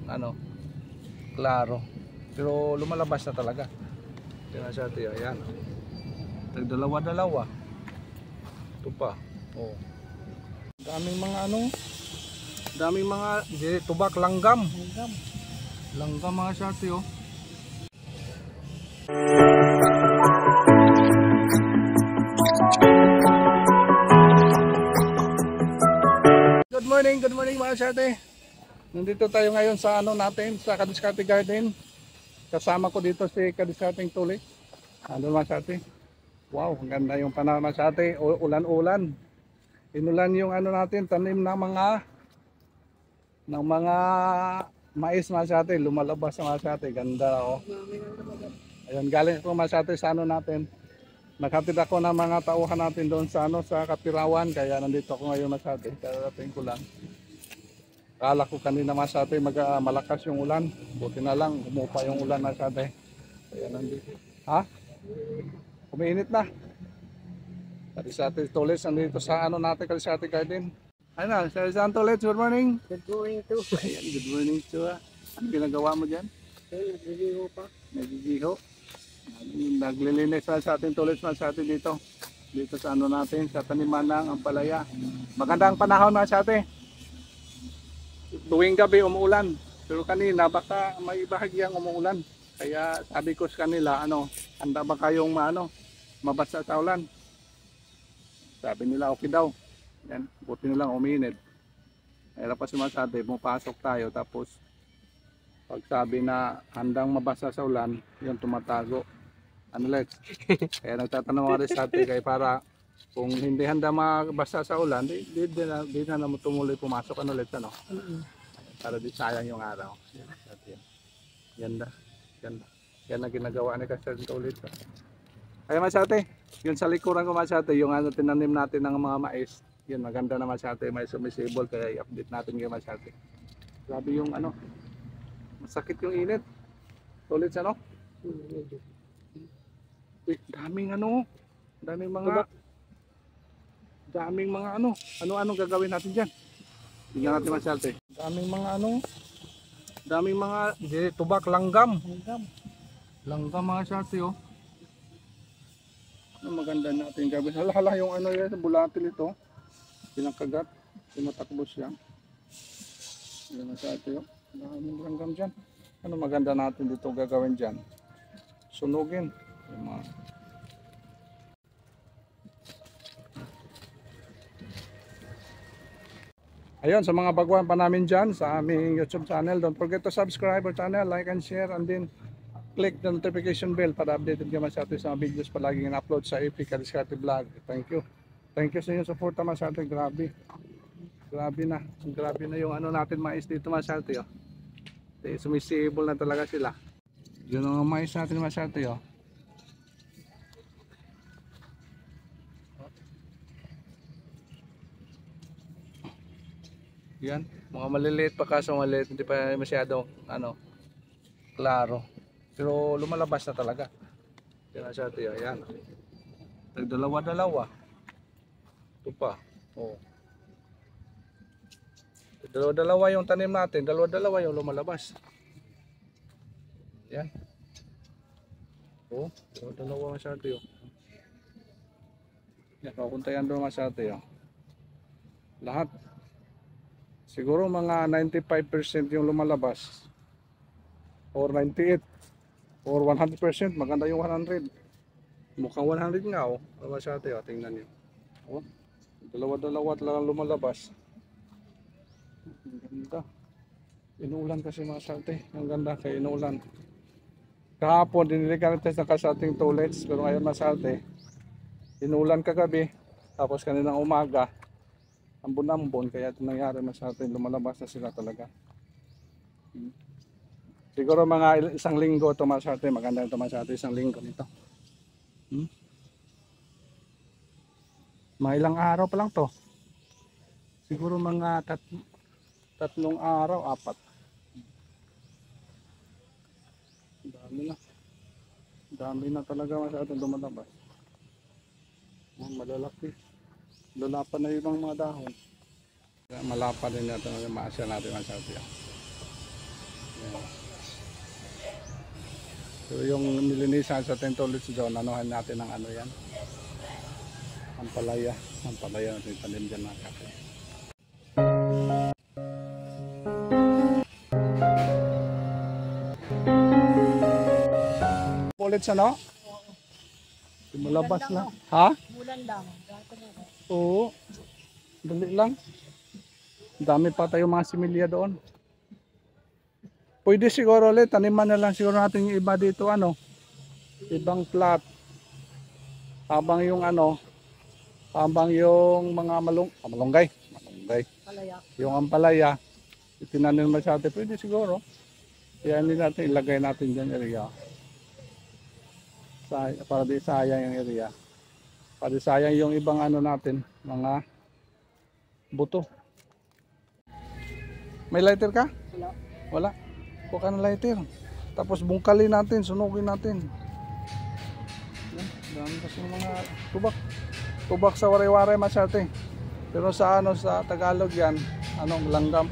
ano, klaro. Pero lumalabas na talaga. Tingnan siya ito, ayan. Tagdalawa-dalawa. Ito pa. Oh. Daming mga ano, daming mga tubak, langgam. Langgam mga siya ito, oh. Good morning mga syate. Nandito tayo ngayon sa ano natin, sa Kadiskarte Garden. Kasama ko dito si Kadiskarteng Tuli. Ano mga syate? Wow, ang ganda yung panahon mga syate. Ulan-ulan. Inulan yung ano natin, tanim ng mga mais mga syate. Lumalabas na mga syate. Ganda, oh. Ayun, galing ko mga syate sa ano natin. Naghatid ako ng mga tauhan natin doon sa ano, sa Kapirawan, kaya nandito ako ngayon masyate. Karating ko lang. Akala ko kanina masyate malakas yung ulan. Buti na lang humupa yung ulan masyate. Kaya nandito. Ha? Umiinit na. Kadiskarteng Tuli nandito sa ano natin, Kadiskarteng Garden. Ayun na, Kadiskarteng Tuli, good morning. Good morning too. Ayan, good morning too. Ano ginagawa mo dyan? Nagigiho pa. Nagigiho. Naglilinis na sa ating tulis na sa atin dito sa ano natin, sa taniman ng ampalaya. Magandang panahon na sa atin. Tuwing gabi umuulan, pero kanina baka may bahagyang umuulan, kaya sabi ko sa kanila, ano, handa ba kayong mabasa sa ulan? Sabi nila okay daw. Yan, buti nilang uminit. Kaya pa sumasabi, pumapasok tayo, tapos pag sabi na handang mabasa sa ulan, yung tumatago. Ano Lex? Kaya nagtatanong ako rin sa atin kaya para kung hindi handa mabasa sa ulan, di na naman tumuloy pumasok. Ano Lex, ano? Para di sayang yung araw. Ganda. Ganda. Yan ang ginagawa ni Kadiskarteng Tuli. Kaya masyate, yun sa likuran ko masyate, yung ano tinanim natin ng mga mais, yun maganda na masyate, may sumisibol, kaya i-update natin yung masyate. Grabe yung ano, masakit yung init. Tulit sa ano? Uy, daming ano, daming mga ano gagawin natin diyan. Tingnan natin masyate. Daming mga tubak, langgam. Langgam mga syate, oh. Ano maganda natin gawin. Hala yung ano yan, bulatil ito. Pinakagat, tumatakbo siya. Yan masyate, oh. Daming langgam diyan. Ano maganda natin dito gagawin diyan? Sunugin. Ayun, sa mga baguhan pa namin dyan sa aming YouTube channel, don't forget to subscribe our channel, like and share, and then click the notification bell para updated ka masyado sa mga videos palagi in-upload sa AP Kadiskarteng Vlog. Thank you. Thank you sa inyong support masyado. Grabe. Grabe na yung ano natin mais dito masyado. Oh. Sumisibol na talaga sila. Yun ang mais natin masyado. Oh. Yan, mga maliliit pa kaso maliit, hindi pa masyadong ano, klaro. Pero lumalabas na talaga. Yan siya ito, yan. Tagdalawa-dalawa. Ito pa. Oh. Dalawa-dalawa yung tanim natin, dalawa-dalawa yung lumalabas. Yan. Oh, dalawa-dalawa masyado yun. Yan, papuntayan doon masyado yun. Lahat. Siguro mga 95% yung lumalabas. Or 98. Or 100%. Maganda yung 100. Mukhang 100 nga, oh. Masyado yun, tingnan nyo. Oh. Dalawa-dalawa talagang lumalabas. Ang ganda. Inuulan kasi mga syate. Ang ganda kaya inuulan. Kahapon dinilikan natin sa Kadiskarteng Tuli, pero ngayon mga syate, inuulan kagabi. Tapos kaninang umaga, ambon-ambon, kaya ito nangyari mga syate, lumalabas na sila talaga. Siguro mga isang linggo ito mga syate. Maganda ito mga syate, isang linggo nito. Mga ilang araw pa lang to. Siguro mga tatlong araw, 4. Dami na talaga masyadong lumalabas. Malalaki. Lalapan na yung mga dahon. Malapad din natin yung maasya natin masyado. So yung nilinisan sa tentolit doon, anuhan natin ng ano yan. Ampalaya. Ampalaya natin tanim dyan mga kape. Ulit sa no? Lumabas na. Ha? Bulan lang. Dato na ako. Oo. Dali lang. Dami pa tayong mga similya doon. Pwede siguro ulit, taniman na lang siguro natin yung iba dito, ano, ibang plot. Habang yung ano, habang yung mga malunggay, Palaya. yung ampalaya, itinanim mo sa atin, pwede siguro. Yan din natin, ilagay natin dyan area. Para di sayang yung area. Para di sayang yung ibang ano natin, mga buto. May lighter ka? Wala. Wala. Kuha ka ng lighter. Tapos bungkalin natin, sunugin natin. Yan, dami kasi mga tubak. Tubak sa waray-waray masyate. Pero sa ano sa Tagalog yan, anong langgam.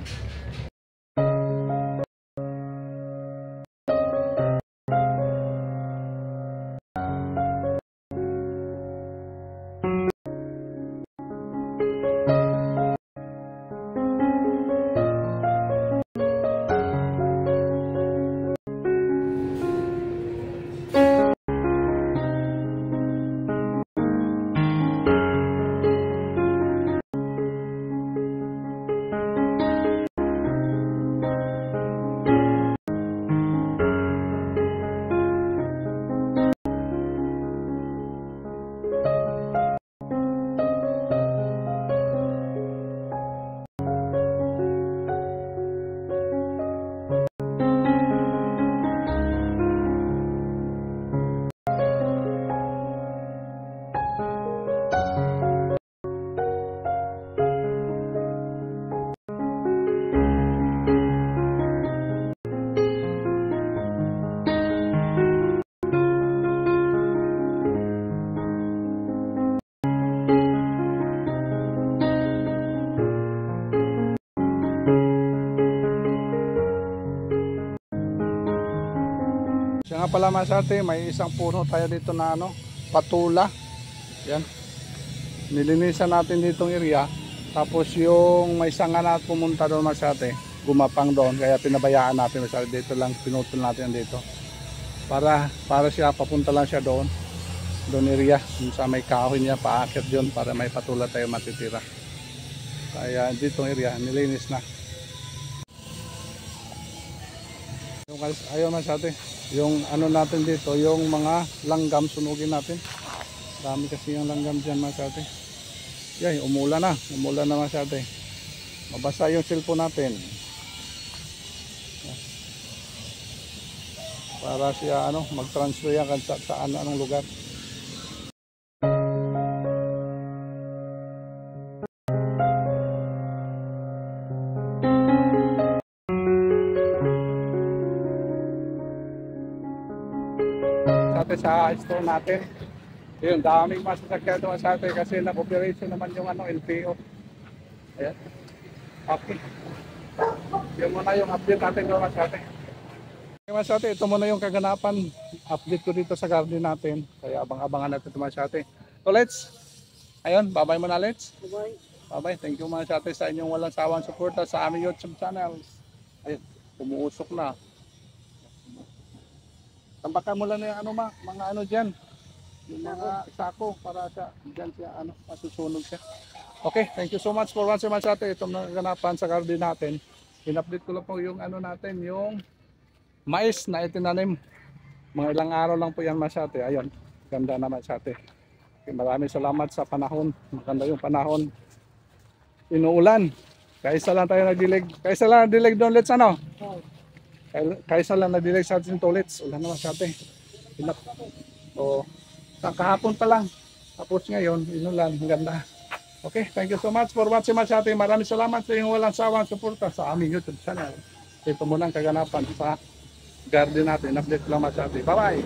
Siya nga pala masate, may isang puno tayo dito na ano, patula. Yan. Nilinisan natin ditong area. Tapos yung may sanga na pumunta doon masate, gumapang doon. Kaya pinabayaan natin masate dito lang, pinutol natin dito. Para siya, papunta lang siya doon. Doon area, yung sa may kahoy niya, paakit doon para may patula tayo matitira. Kaya ditong area, nilinis na. Ayaw masate. Yung ano natin dito, yung mga langgam sunugin natin. Dami kasi yung langgam dyan masyate. Yan, umulan na masyate. Mabasa yung cellphone natin. Para siya ano, mag-transfer yan sa anong lugar. Sa store natin. Yun, daming masasakyan doon sa atin kasi nag-operation naman yung ano, LTO. Ayan. Okay. Yun muna yung update natin doon sa atin. Mas ate, ito muna yung kaganapan. Update ko dito sa garden natin. Kaya abang-abangan natin ito mga ate. So let's, ayun, bye-bye muna let's. Bye. Bye-bye. Thank you mga ate sa inyong walang sawang suporta sa aming YouTube channel. Ayun, umuusok na. Tambakan mo lang yung ano mga ano dyan. Yung mga sako para siya, dyan siya, ano, masusunog siya. Okay, thank you so much for watching mga ate. Itong naganapan sa garden natin. In-update ko lang po yung ano natin, yung mais na itinanim. Mga ilang araw lang po yan mga ate. Ayun, ganda naman sa ate. Okay, maraming salamat sa panahon. Maganda yung panahon. Inuulan. Kaisa lang tayo nagdilig. Kaisa lang nagdilig doon, let's ano? Oh. Kaisa lang nadilig sa ating toilets. Ulan naman sa atin. O, kahapon pa lang. Tapos ngayon, inulan. Ganda. Okay, thank you so much for watching mga ating. Maraming salamat sa inyong walang sawang suporta sa aming YouTube channel. Ito muna ang kaganapan sa garden natin. Update lang mga ating. Bye-bye!